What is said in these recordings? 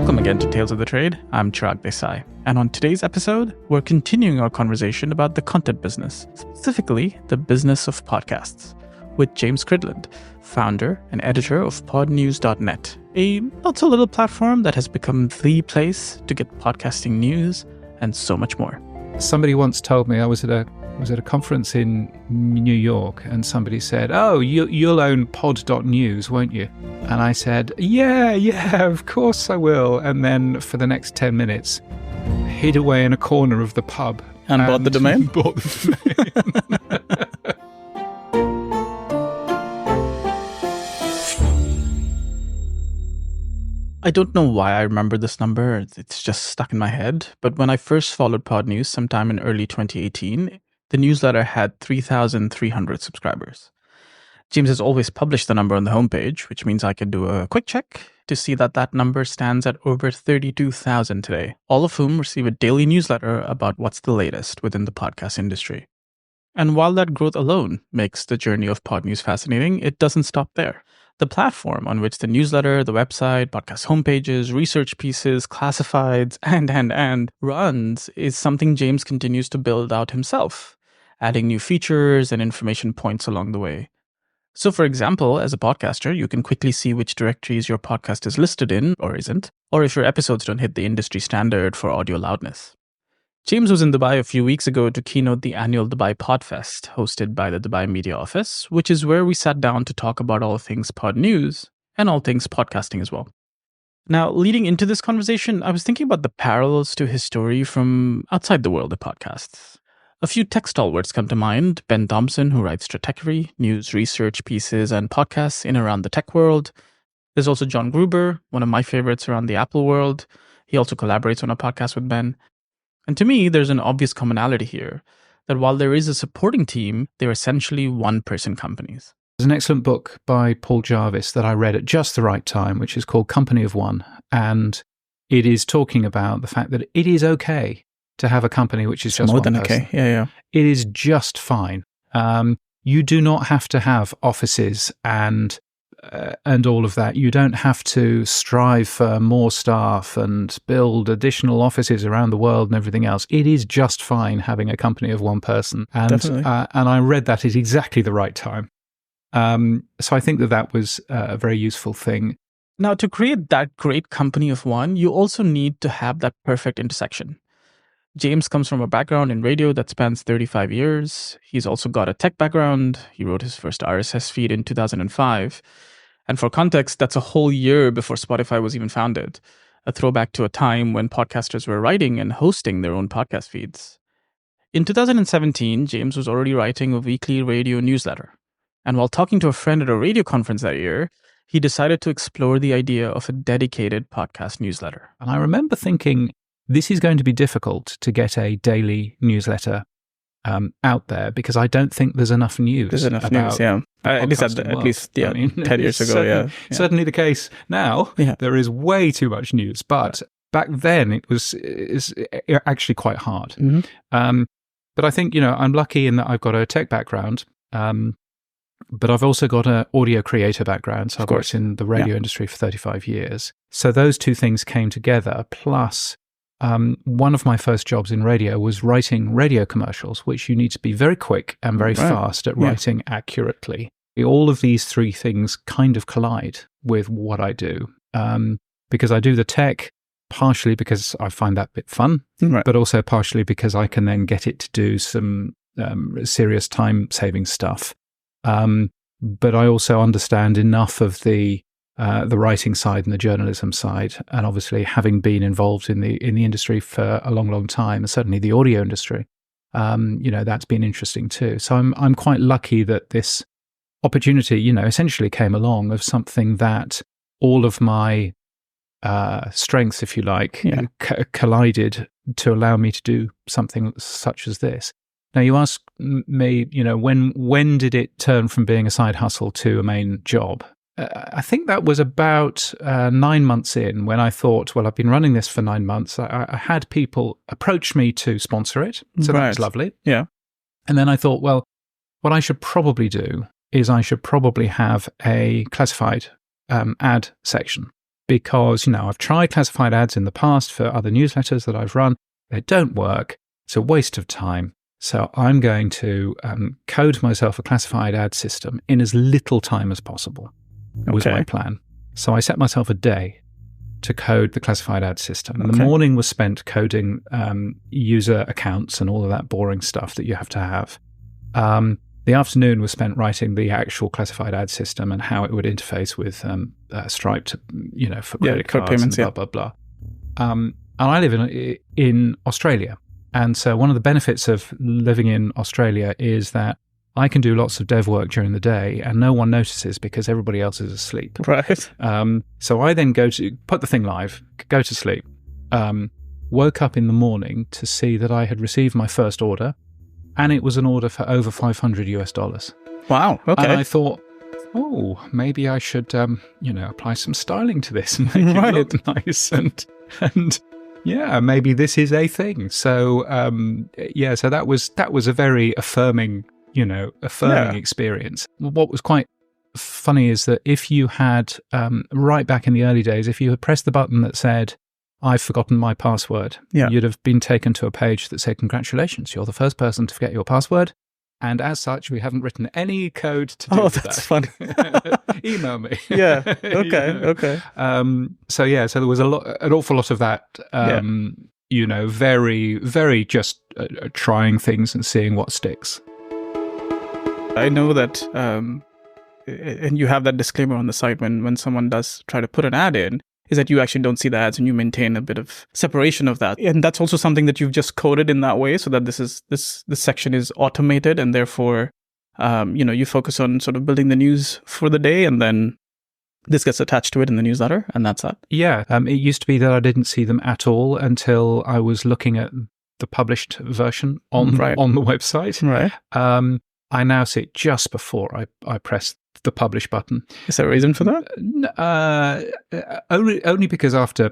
Welcome again to Tales of the Trade. I'm Chirag Desai. And on today's episode, we're continuing our conversation about the content business, specifically the business of podcasts, with James Cridland, founder and editor of Podnews.net, a not-so-little platform that has become the place to get podcasting news and so much more. Somebody once told me, I was at a conference in New York, and somebody said, "Oh, you'll own Pod.News, won't you?" And I said, yeah, of course I will. And then for the next 10 minutes, hid away in a corner of the pub. And bought the domain? Bought the domain. I don't know why I remember this number. It's just stuck in my head. But when I first followed Podnews sometime in early 2018, the newsletter had 3,300 subscribers. James has always published the number on the homepage, which means I can do a quick check to see that number stands at over 32,000 today, all of whom receive a daily newsletter about what's the latest within the podcast industry. And while that growth alone makes the journey of Podnews fascinating, it doesn't stop there. The platform on which the newsletter, the website, podcast homepages, research pieces, classifieds, and runs is something James continues to build out himself, adding new features and information points along the way. So for example, as a podcaster, you can quickly see which directories your podcast is listed in or isn't, or if your episodes don't hit the industry standard for audio loudness. James was in Dubai a few weeks ago to keynote the annual Dubai Podfest, hosted by the Dubai Media Office, which is where we sat down to talk about all things pod news and all things podcasting as well. Now, leading into this conversation, I was thinking about the parallels to his story from outside the world of podcasts. A few tech stalwarts come to mind: Ben Thompson, who writes Stratechery, news, research pieces, and podcasts in and around the tech world. There's also John Gruber, one of my favorites around the Apple world. He also collaborates on a podcast with Ben. And to me, there's an obvious commonality here, that while there is a supporting team, they're essentially one-person companies. There's an excellent book by Paul Jarvis that I read at just the right time, which is called Company of One. And it is talking about the fact that it is okay to have a company which is just more one than person. okay. Yeah. It is just fine. You do not have to have offices and all of that. You don't have to strive for more staff and build additional offices around the world and everything else. It is just fine having a company of one person. And I read that at exactly the right time. So I think that was a very useful thing. Now, to create that great company of one, you also need to have that perfect intersection. James comes from a background in radio that spans 35 years. He's also got a tech background. He wrote his first RSS feed in 2005. And for context, that's a whole year before Spotify was even founded, a throwback to a time when podcasters were writing and hosting their own podcast feeds. In 2017, James was already writing a weekly radio newsletter. And while talking to a friend at a radio conference that year, he decided to explore the idea of a dedicated podcast newsletter. And I remember thinking, this is going to be difficult to get a daily newsletter out there, because I don't think there's enough news. There's enough news, yeah. At least 10 years ago, Certainly the case now. Yeah. There is way too much news, but back then it's actually quite hard. Mm-hmm. But I think, I'm lucky in that I've got a tech background, but I've also got an audio creator background. So I've worked in the radio industry for 35 years. So those two things came together, plus one of my first jobs in radio was writing radio commercials, which you need to be very quick and very fast at writing accurately. All of these three things kind of collide with what I do, because I do the tech partially because I find that bit fun, but also partially because I can then get it to do some serious time-saving stuff. But I also understand enough of the writing side and the journalism side, and obviously having been involved in the industry for a long time, and certainly the audio industry, that's been interesting too. So I'm quite lucky that this opportunity, essentially came along of something that all of my strengths, if you like, collided to allow me to do something such as this. Now, you ask me, when did it turn from being a side hustle to a main job? I think that was about 9 months in, when I thought, well, I've been running this for 9 months. I had people approach me to sponsor it. So that was lovely. Yeah. And then I thought, well, what I should probably do is I should probably have a classified ad section. because, I've tried classified ads in the past for other newsletters that I've run. They don't work. It's a waste of time. So I'm going to code myself a classified ad system in as little time as possible, was my plan. So I set myself a day to code the classified ad system. And the morning was spent coding user accounts and all of that boring stuff that you have to have. The afternoon was spent writing the actual classified ad system and how it would interface with Stripe to, for credit cards payments, and blah, blah, blah. And I live in Australia. And so one of the benefits of living in Australia is that I can do lots of dev work during the day and no one notices because everybody else is asleep. Right. So I then go to put the thing live, go to sleep, woke up in the morning to see that I had received my first order, and it was an order for over $500. Wow. Okay. And I thought, maybe I should, apply some styling to this and make it look nice. And yeah, maybe this is a thing. So, so that was a very affirming experience. What was quite funny is that if you had, right back in the early days, if you had pressed the button that said, I've forgotten my password, you'd have been taken to a page that said, congratulations, you're the first person to forget your password. And as such, we haven't written any code to do with that. That's funny. Email me. Yeah. Okay. So there was an awful lot of that, very, very just trying things and seeing what sticks. I know that, and you have that disclaimer on the site when someone does try to put an ad in, is that you actually don't see the ads and you maintain a bit of separation of that. And that's also something that you've just coded in that way so that this section is automated and therefore, you focus on sort of building the news for the day and then this gets attached to it in the newsletter and that's that. Yeah. It used to be that I didn't see them at all until I was looking at the published version on the website. Right. I now see it just before I press the publish button. Is there a reason for that? Only because after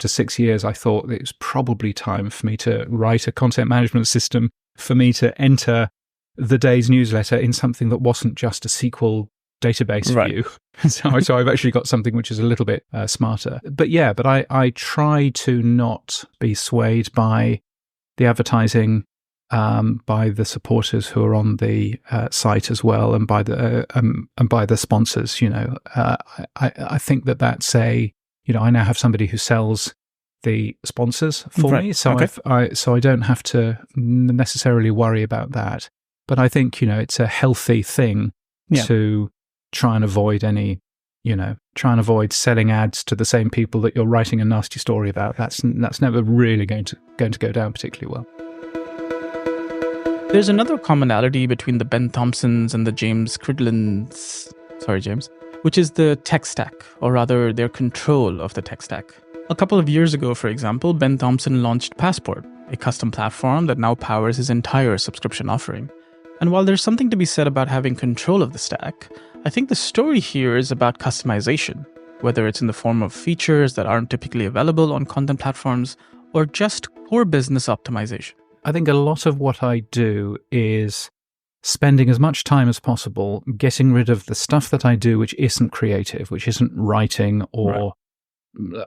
6 years, I thought it was probably time for me to write a content management system for me to enter the day's newsletter in something that wasn't just a SQL database view. So I've actually got something which is a little bit smarter. But I try to not be swayed by the advertising, by the supporters who are on the site as well, and by the sponsors. I think that's I now have somebody who sells the sponsors for me, so I don't have to necessarily worry about that. But I think it's a healthy thing to try and avoid avoid selling ads to the same people that you're writing a nasty story about. That's never really going to go down particularly well. There's another commonality between the Ben Thompsons and the James Cridlands, which is the tech stack, or rather their control of the tech stack. A couple of years ago, for example, Ben Thompson launched Passport, a custom platform that now powers his entire subscription offering. And while there's something to be said about having control of the stack, I think the story here is about customization, whether it's in the form of features that aren't typically available on content platforms or just core business optimization. I think a lot of what I do is spending as much time as possible getting rid of the stuff that I do which isn't creative, which isn't writing or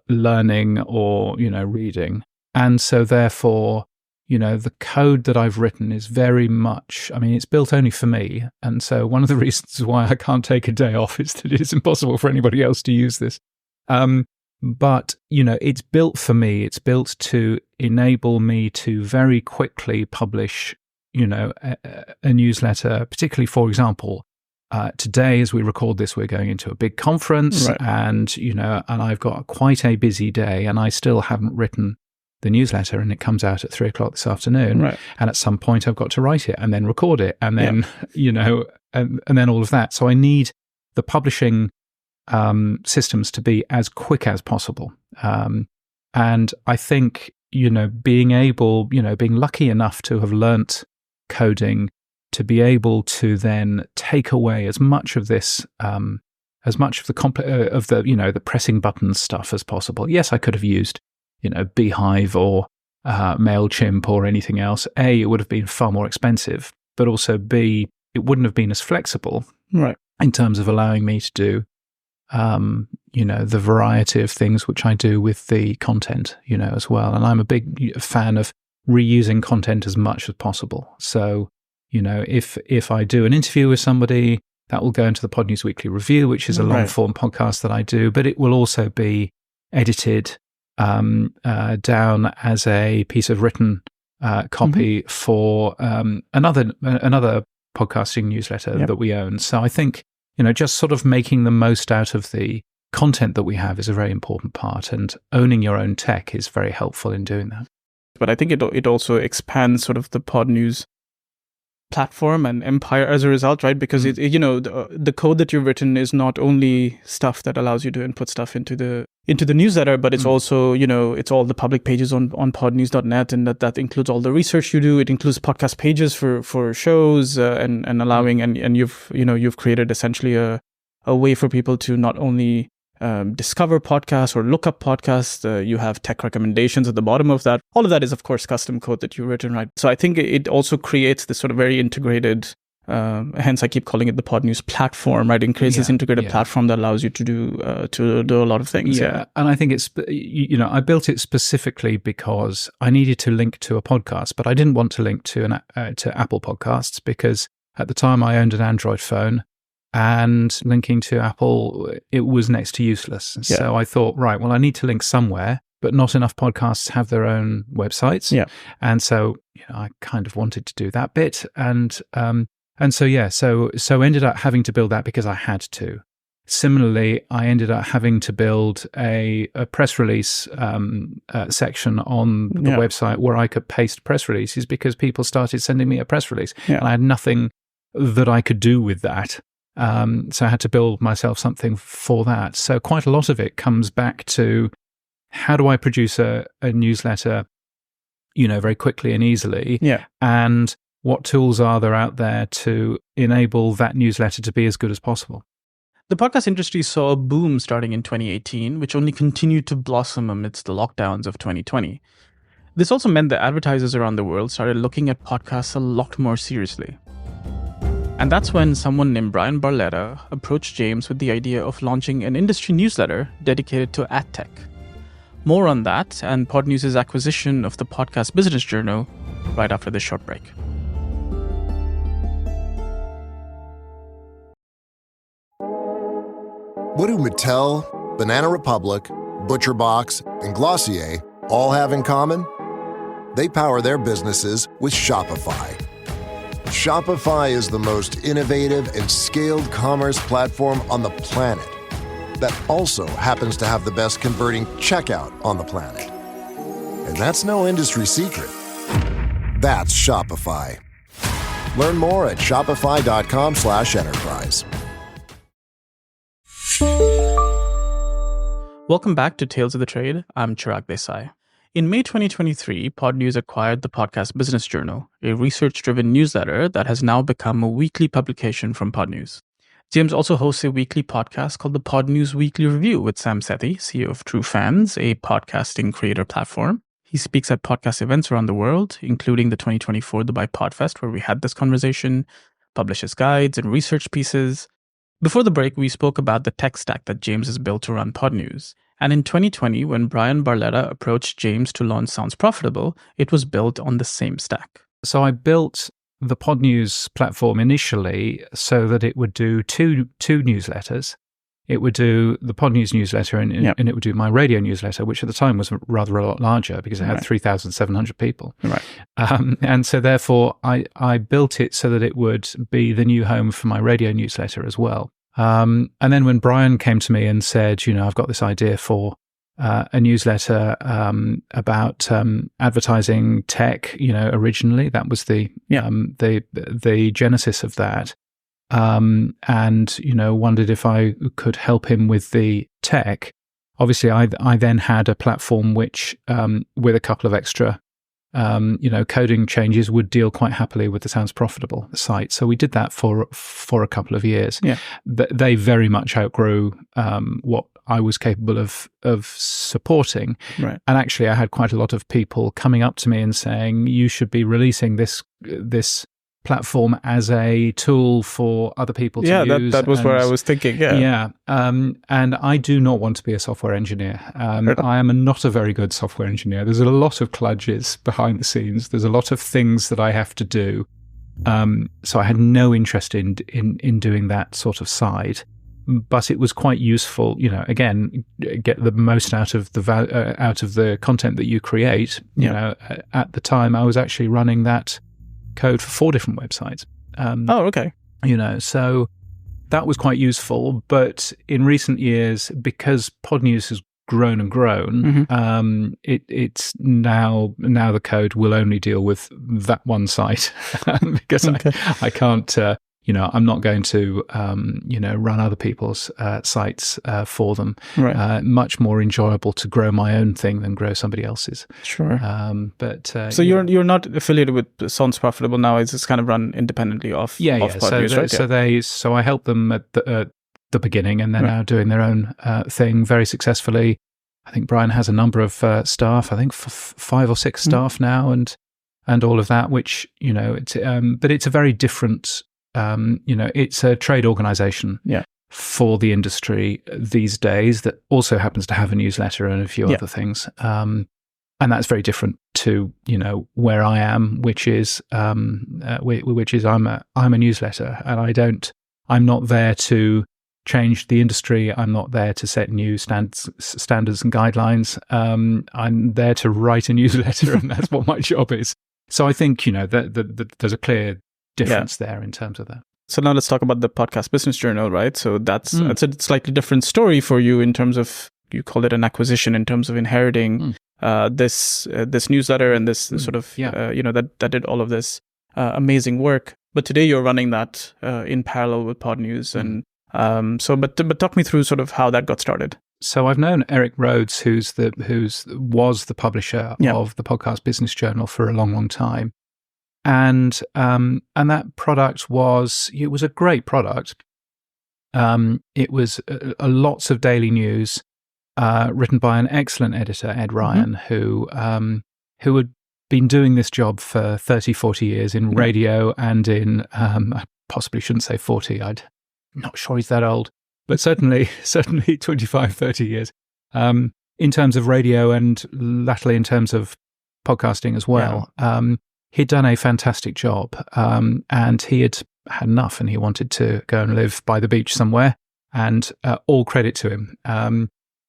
learning or, reading. And so therefore, the code that I've written is very much, it's built only for me. And so one of the reasons why I can't take a day off is that it is impossible for anybody else to use this. But, it's built for me. It's built to enable me to very quickly publish, a newsletter, particularly, for example, today, as we record this, we're going into a big conference and I've got quite a busy day and I still haven't written the newsletter and it comes out at 3:00 this afternoon. Right. And at some point I've got to write it and then record it and then, and then all of that. So I need the publishing systems to be as quick as possible. And I think, being lucky enough to have learnt coding, to be able to then take away as much of this, as much of the pressing buttons stuff as possible. Yes, I could have used, Beehive or MailChimp or anything else. A, it would have been far more expensive, but also B, it wouldn't have been as flexible in terms of allowing me to do the variety of things which I do with the content, as well. And I'm a big fan of reusing content as much as possible. So, if I do an interview with somebody, that will go into the Podnews Weekly Review, which is a long-form podcast that I do, but it will also be edited down as a piece of written copy for another podcasting newsletter that we own. So I think, just sort of making the most out of the content that we have is a very important part, and owning your own tech is very helpful in doing that. But I think it also expands sort of the Podnews platform and empire as a result, right? Because the code that you've written is not only stuff that allows you to input stuff into the newsletter, but it's also it's all the public pages on podnews.net, and that includes all the research you do. It includes podcast pages for shows and allowing and you've created essentially a way for people to not only discover podcasts or look up podcasts. You have tech recommendations at the bottom of that. All of that is, of course, custom code that you've written, right? So I think it also creates this sort of very integrated, hence I keep calling it the Podnews platform, right? It creates this integrated platform that allows you to do a lot of things. Yeah. And I think it's, I built it specifically because I needed to link to a podcast, but I didn't want to link to Apple Podcasts, because at the time I owned an Android phone, and linking to Apple, it was next to useless. Yeah. So I thought, right, well, I need to link somewhere, but not enough podcasts have their own websites. Yeah. And so I kind of wanted to do that bit. And so ended up having to build that because I had to. Similarly, I ended up having to build a press release section on the website where I could paste press releases, because people started sending me a press release. Yeah. And I had nothing that I could do with that. So I had to build myself something for that. So quite a lot of it comes back to, how do I produce a newsletter, very quickly and easily? Yeah. And what tools are there out there to enable that newsletter to be as good as possible? The podcast industry saw a boom starting in 2018, which only continued to blossom amidst the lockdowns of 2020. This also meant that advertisers around the world started looking at podcasts a lot more seriously. And that's when someone named Brian Barletta approached James with the idea of launching an industry newsletter dedicated to ad tech. More on that and Podnews' acquisition of the podcast Business Journal right after this short break. What do Mattel, Banana Republic, ButcherBox, and Glossier all have in common? They power their businesses with Shopify. Shopify is the most innovative and scaled commerce platform on the planet that also happens to have the best converting checkout on the planet. And that's no industry secret. That's Shopify. Learn more at shopify.com/enterprise. Welcome back to Tales of the Trade. I'm Chirag Desai. In May 2023, Podnews acquired the podcast Business Journal, a research-driven newsletter that has now become a weekly publication from Podnews. James also hosts a weekly podcast called the Podnews Weekly Review with Sam Sethi, CEO of True Fans, a podcasting creator platform. He speaks at podcast events around the world, including the 2024 Dubai Podfest, where we had this conversation, publishes guides and research pieces. Before the break, we spoke about the tech stack that James has built to run Podnews. And in 2020, when Brian Barletta approached James to launch Sounds Profitable, it was built on the same stack. So I built the Podnews platform initially so that it would do two newsletters. It would do the Podnews newsletter and it would do my radio newsletter, which at the time was rather a lot larger because it had 3,700 people. Right. And so therefore, I built it so that it would be the new home for my radio newsletter as well. And then when Brian came to me and said, I've got this idea for a newsletter about advertising tech, originally that was the genesis of that. And wondered if I could help him with the tech. Obviously, I then had a platform which, with a couple of extra, coding changes, would deal quite happily with the Sounds Profitable site. So we did that for a couple of years. Yeah. They very much outgrew what I was capable of supporting. Right. And actually, I had quite a lot of people coming up to me and saying, "You should be releasing this platform as a tool for other people to use. That was where I was thinking. Yeah. And I do not want to be a software engineer. I am not a very good software engineer. There's a lot of kludges behind the scenes. There's a lot of things that I have to do. So I had no interest in doing that sort of side. But it was quite useful, again, get the most out of the content that you create. At the time, I was actually running that code for 4 different websites. Okay. So that was quite useful. But in recent years, because Podnews has grown and grown, it's now the code will only deal with that one site because I can't. I'm not going to, run other people's sites for them. Right. Much more enjoyable to grow my own thing than grow somebody else's. Sure. So you're not affiliated with Sounds Profitable now. It's just kind of run independently off Podnews, right? So I helped them at the beginning, and they're now doing their own thing very successfully. I think Brian has a number of staff. I think 5 or 6 staff now, and all of that. Which but it's a very different. It's a trade organization for the industry these days that also happens to have a newsletter and a few other things. And that's very different to, where I am, which is I'm a newsletter, and I'm not there to change the industry. I'm not there to set new standards and guidelines. I'm there to write a newsletter, and that's what my job is. So I think, that there's a clear difference there in terms of that. So now let's talk about the Podcast Business Journal, right? So that's a slightly different story for you in terms of, you called it an acquisition, in terms of inheriting this newsletter and this sort of, that did all of this amazing work. But today you're running that in parallel with Podnews. And but talk me through sort of how that got started. So I've known Eric Rhodes, who was the publisher of the Podcast Business Journal for a long, long time. And that product was a great product. It was lots of daily news, written by an excellent editor, Ed Ryan, who had been doing this job for 30, 40 years in radio and in, I possibly shouldn't say 40, I'm not sure he's that old, but certainly 25, 30 years, in terms of radio and latterly in terms of podcasting as well. He'd done a fantastic job, and he had had enough, and he wanted to go and live by the beach somewhere, and all credit to him.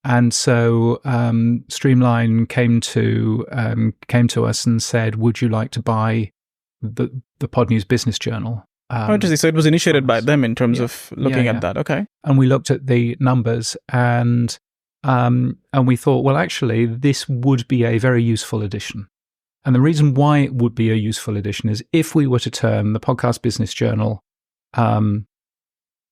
And so Streamline came to us and said, "Would you like to buy the Podnews Business Journal?" Interesting. So it was initiated by them in terms of looking at that. Okay. And we looked at the numbers, and we thought, well, actually, this would be a very useful addition. And the reason why it would be a useful addition is if we were to turn the Podcast Business Journal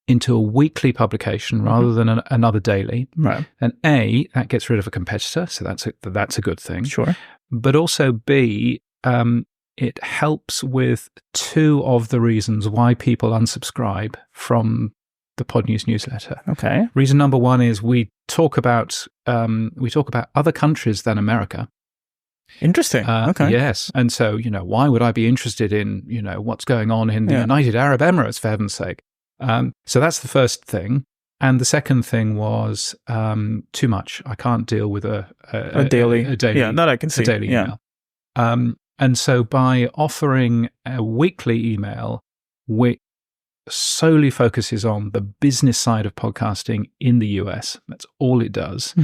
into a weekly publication rather than another daily, right? And A, that gets rid of a competitor, so that's a good thing. Sure. But also B, it helps with 2 of the reasons why people unsubscribe from the Podnews newsletter. Okay. Reason number 1 is we talk about other countries than America. Interesting. Okay. Yes. And so, why would I be interested in, what's going on in the United Arab Emirates, for heaven's sake? So that's the first thing. And the second thing was too much. I can't deal with a daily. Yeah, that I can see. A daily email. And so by offering a weekly email, which solely focuses on the business side of podcasting in the US, that's all it does.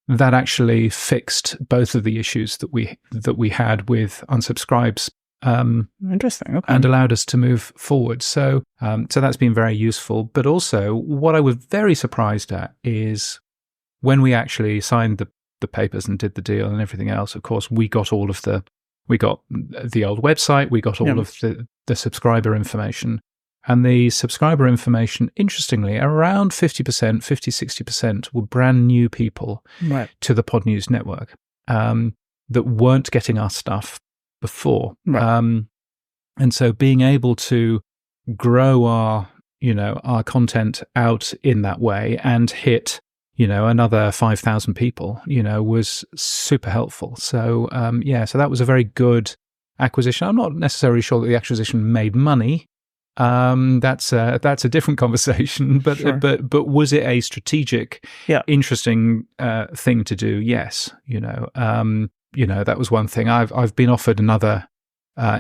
That actually fixed both of the issues that we had with unsubscribes. Interesting. Okay. And allowed us to move forward. So that's been very useful. But also, what I was very surprised at is when we actually signed the papers and did the deal and everything else. Of course, we got the old website, we got all of the subscriber information. And the subscriber information, interestingly, around 50%, 50-60% were brand new people to the Podnews network that weren't getting our stuff before. Right. And so being able to grow our content out in that way and hit, another 5,000 people, was super helpful. So, so that was a very good acquisition. I'm not necessarily sure that the acquisition made money. That's a different conversation. But Sure. but was it a strategic, interesting thing to do? Yes. That was one thing. I've been offered another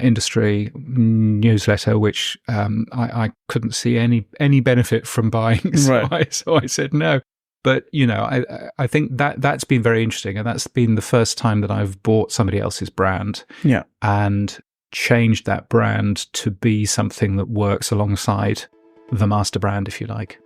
industry newsletter, which I couldn't see any benefit from buying, so I said no. But I think that's been very interesting, and that's been the first time that I've bought somebody else's brand, and changed that brand to be something that works alongside the master brand, if you like.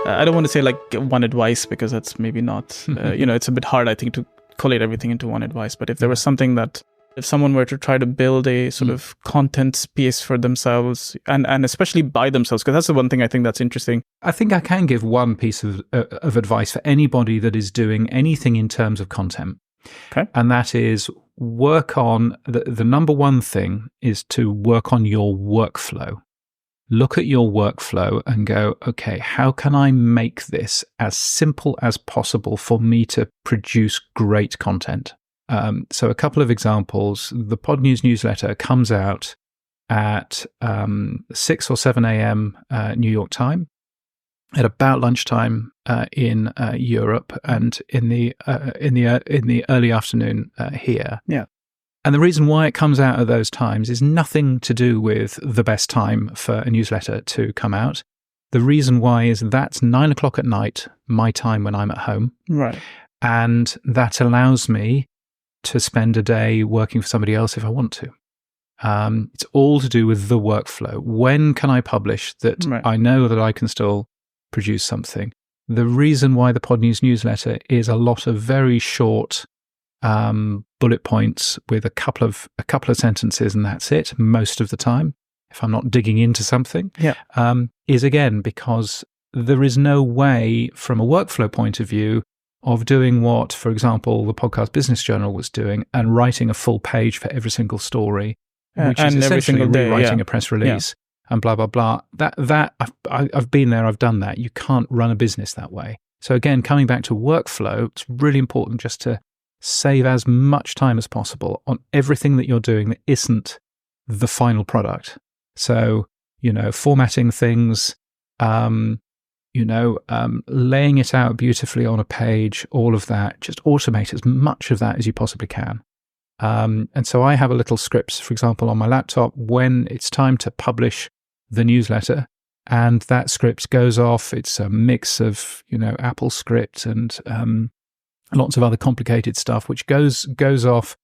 I don't want to say like one advice, because that's maybe not, it's a bit hard, I think, to collate everything into one advice. But if there was something that, if someone were to try to build a sort of content space for themselves, and especially by themselves, because that's the one thing I think that's interesting. I think I can give one piece of advice for anybody that is doing anything in terms of content. Okay. And that is work on, the number one thing is to work on your workflow. Look at your workflow and go, okay, how can I make this as simple as possible for me to produce great content? So a couple of examples. The Podnews newsletter comes out at 6 or 7 a.m. New York time, at about lunchtime in Europe, and in the early afternoon here. Yeah. And the reason why it comes out at those times is nothing to do with the best time for a newsletter to come out. The reason why is that's 9 o'clock at night, my time when I'm at home. Right. And that allows me to spend a day working for somebody else if I want to. It's all to do with the workflow. When can I publish that I know that I can still produce something? The reason why the Podnews newsletter is a lot of very short bullet points with a couple of sentences, and that's it most of the time, if I'm not digging into something, is again because there is no way from a workflow point of view of doing what, for example, the Podcast Business Journal was doing, and writing a full page for every single story, which is essentially rewriting a press release and blah, blah, blah. That I've been there, I've done that. You can't run a business that way. So again, coming back to workflow, it's really important just to save as much time as possible on everything that you're doing that isn't the final product. So, formatting things, laying it out beautifully on a page, all of that, just automate as much of that as you possibly can. And so I have a little script, for example, on my laptop when it's time to publish the newsletter, and that script goes off. It's a mix of, Apple script and lots of other complicated stuff, which goes off,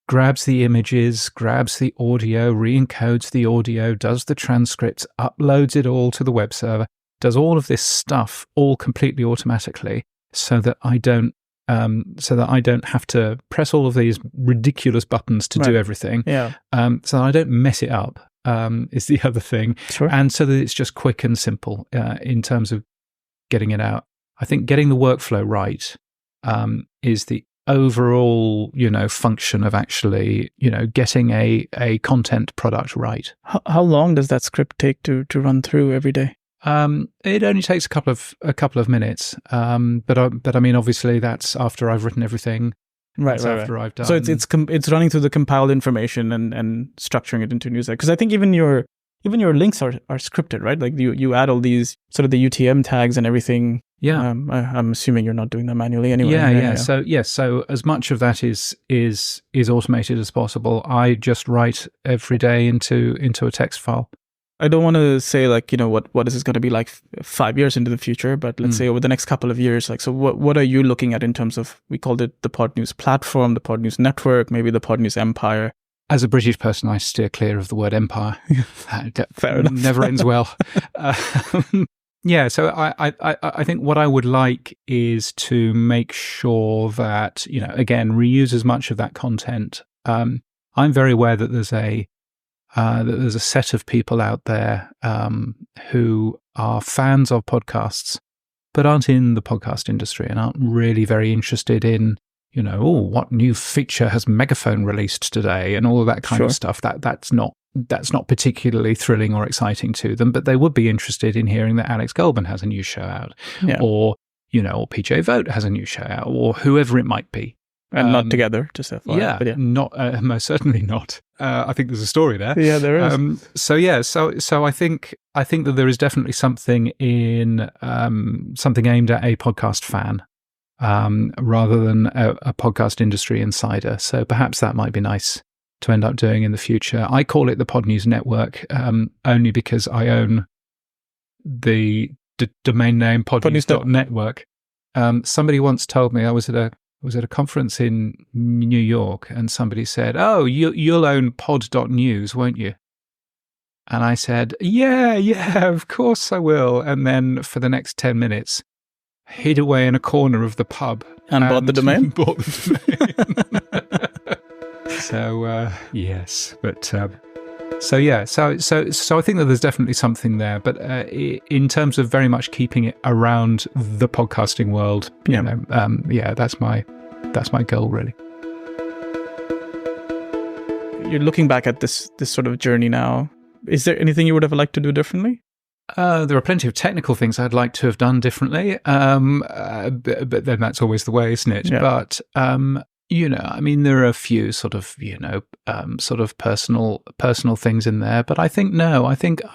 grabs the images, grabs the audio, re-encodes the audio, does the transcripts, uploads it all to the web server, does all of this stuff all completely automatically, so that I don't have to press all of these ridiculous buttons to do everything. Yeah. So that I don't mess it up, is the other thing. Sure. And so that it's just quick and simple in terms of getting it out. I think getting the workflow right is the overall, function of actually, getting a content product right. How long does that script take to run through every day? It only takes a couple of minutes. But I mean, obviously, that's after I've written everything. Right. I've done. So it's running through the compiled information and structuring it into newsletter. Because I think even your links are scripted, right? Like you add all these sort of the UTM tags and everything. Yeah. I'm assuming you're not doing that manually anyway. Yeah. So as much of that is automated as possible. I just write every day into a text file. I don't want to say like, what is this going to be like 5 years into the future, but let's say over the next couple of years, like, so what are you looking at in terms of, we called it the Podnews platform, the Podnews network, maybe the Podnews empire? As a British person, I steer clear of the word empire. Fair enough. Never ends well. So I think what I would like is to make sure that, again, reuse as much of that content. I'm very aware that there's a set of people out there who are fans of podcasts, but aren't in the podcast industry and aren't really very interested in, what new feature has Megaphone released today and all of that kind of stuff. That's not particularly thrilling or exciting to them, but they would be interested in hearing that Alex Goldman has a new show out, or PJ Vogt has a new show out, or whoever it might be. And not together, just FYI. Yeah, but not most certainly not. I think there's a story there. Yeah, there is. So I think that there is definitely something in something aimed at a podcast fan rather than a podcast industry insider. So perhaps that might be nice to end up doing in the future. I call it the Podnews Network only because I own the domain name podnews.network. Somebody once told me, I was at a conference in New York, and somebody said, "Oh, you'll own pod.news, won't you?" And I said, yeah, of course I will. And then for the next 10 minutes, hid away in a corner of the pub. And bought the domain? Bought the domain. So, yes. But, so I think that there's definitely something there. But in terms of very much keeping it around the podcasting world, you know, that's my goal, really. You're looking back at this sort of journey now. Is there anything you would have liked to do differently? There are plenty of technical things I'd like to have done differently, but then that's always the way, isn't it? Yeah. But you know, I mean, there are a few sort of, you know, sort of personal things in there. But I think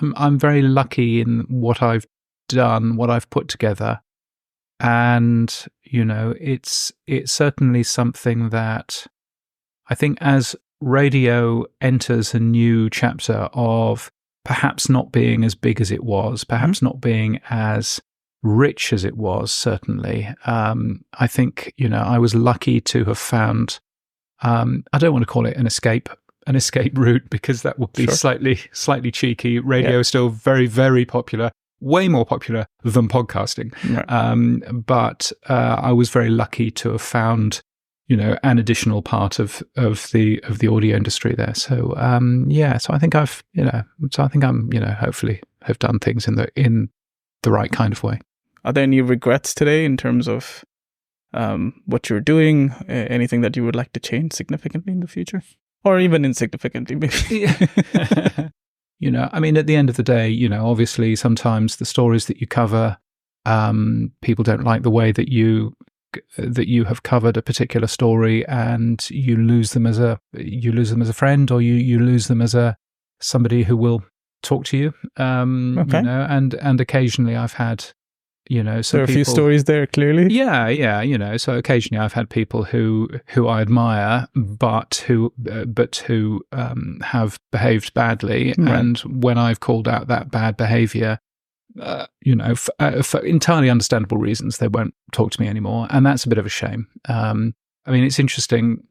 I'm very lucky in what I've done, what I've put together, and you know, it's certainly something that I think as radio enters a new chapter of perhaps not being as big as it was, perhaps not being as rich as it was, certainly. I think, you know, I was lucky to have found, I don't want to call it an escape route, because that would be slightly cheeky. Radio is still very, very popular, way more popular than podcasting. Right. But I was very lucky to have found, you know, an additional part of the audio industry there. So so I think I'm, you know, hopefully have done things in the right kind of way. Are there any regrets today in terms of what you're doing? Anything that you would like to change significantly in the future, or even insignificantly, maybe? You know, I mean, at the end of the day, you know, obviously sometimes the stories that you cover, people don't like the way that you have covered a particular story, and you lose them as a friend, or you lose them as somebody who will talk to you. You know, and occasionally I've had, you know, so there are a few stories there, clearly. Yeah, you know, so occasionally I've had people who I admire, but who have behaved badly, and when I've called out that bad behaviour, you know, for entirely understandable reasons, they won't talk to me anymore, and that's a bit of a shame. I mean, it's interesting.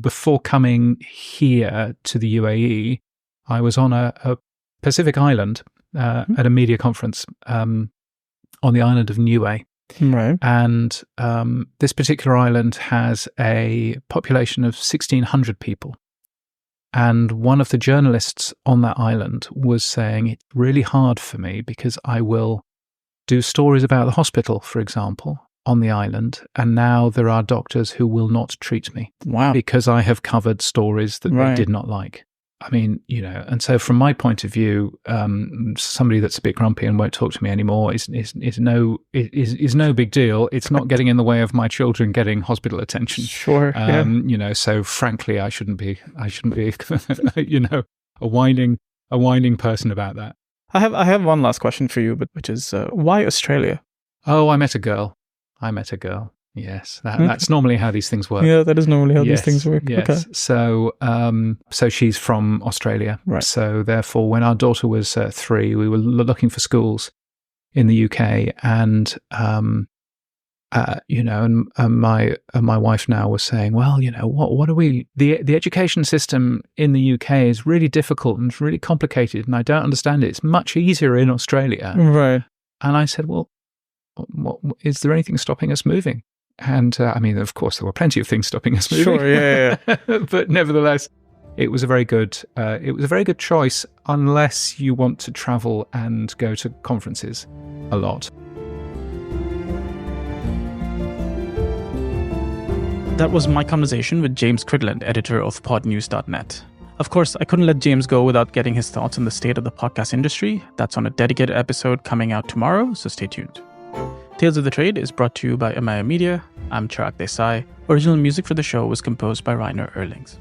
Before coming here to the UAE, I was on a Pacific island at a media conference on the island of Niue. Right. And this particular island has a population of 1,600 people. And one of the journalists on that island was saying, it's really hard for me because I will do stories about the hospital, for example, on the island, and now there are doctors who will not treat me. Wow. Because I have covered stories that they did not like. I mean, you know, and so from my point of view, somebody that's a bit grumpy and won't talk to me anymore is no big deal. It's not getting in the way of my children getting hospital attention. Sure. You know, so frankly, I shouldn't be, you know, a whining person about that. I have one last question for you, but which is why Australia? Oh, I met a girl. Yes, that's normally how these things work. Yeah, that is normally how these things work. Yes. Okay. So she's from Australia. Right. So therefore, when our daughter was 3, we were looking for schools in the UK, and you know, and my wife now was saying, well, you know, what are we? The education system in the UK is really difficult and it's really complicated, and I don't understand it. It's much easier in Australia. Right. And I said, well, is there anything stopping us moving? And I mean, of course, there were plenty of things stopping us moving. Sure, yeah. But nevertheless, it was a very good choice, unless you want to travel and go to conferences a lot. That was my conversation with James Cridland, editor of Podnews.net. Of course, I couldn't let James go without getting his thoughts on the state of the podcast industry. That's on a dedicated episode coming out tomorrow, so stay tuned. Tales of the Trade is brought to you by Amaya Media. I'm Chirag Desai. Original music for the show was composed by Rainer Erlings.